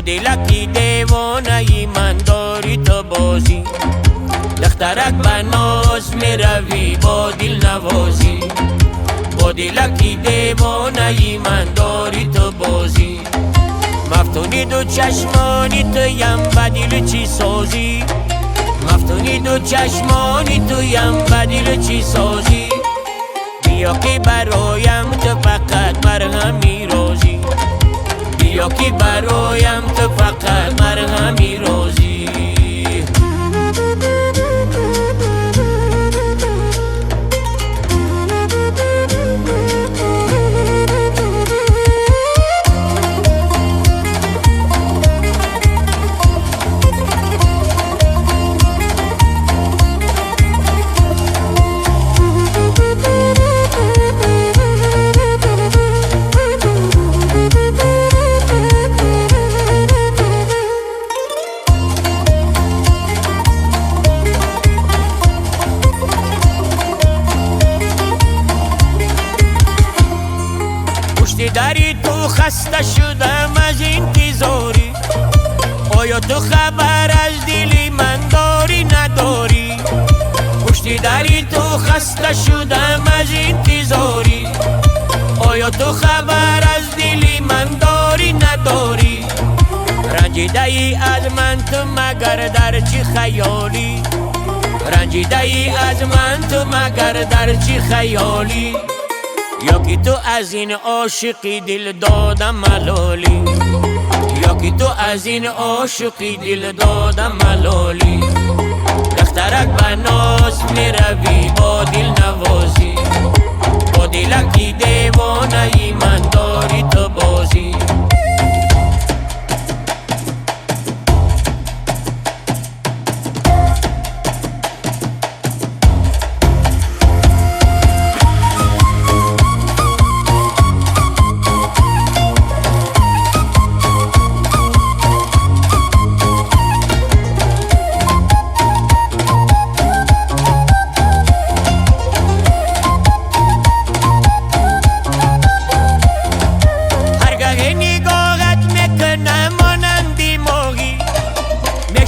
دلکی دیوانه من داری تو بازی، دخترک بناز میروی با دل نوازی، با دلکی دیوانه من داری تو بازی. مفتونی دو چشمانی تویم بدل چی سازی، مفتونی دو چشمانی تویم بدل چی سازی. بیا که برایم تو فقط مرهمی روزی، بیا که برایم تو فقط مرهمی روزی. داری تو خسته شدم از انتظاری، آیا تو خبر از دلی من داری نداری؟ پشت داری تو خسته شدم از انتظاری، آیا تو خبر از دلی من داری نداری؟ رنجیده ای از من تو مگر در چی خیالی، رنجیده ای از من تو مگر در چی خیالی؟ یا که تو از این عاشقی دل دادم ملالی، یا که تو از این عاشقی دل دادم ملالی. دخترک بناز میروی با دل نوازی، با دلکی دیوانه من داری تو بازی.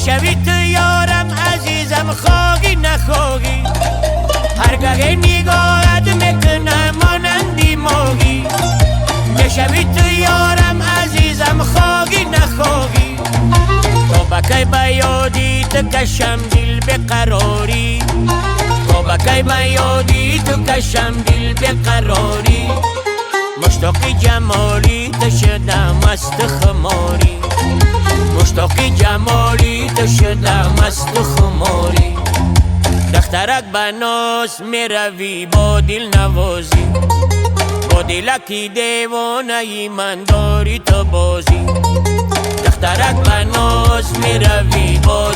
شوی تو یارم عزیزم خواهی نخواهی، هرگاه نگاهت میکنم مانندی ماهی. شوی تو یارم عزیزم خواهی نخواهی، تا بکی بیادی تو کشم دل بقراری، تا بکی بیادی تو کشم دل بقراری. مشتاق جمالی تو شدم مست خماری، مشتاق جمالی تو شدم مست خماری. دخترک بناز میروی با دل نوازی، با دلکی دیوانه من داری تو بازی. دخترک بناز میروی با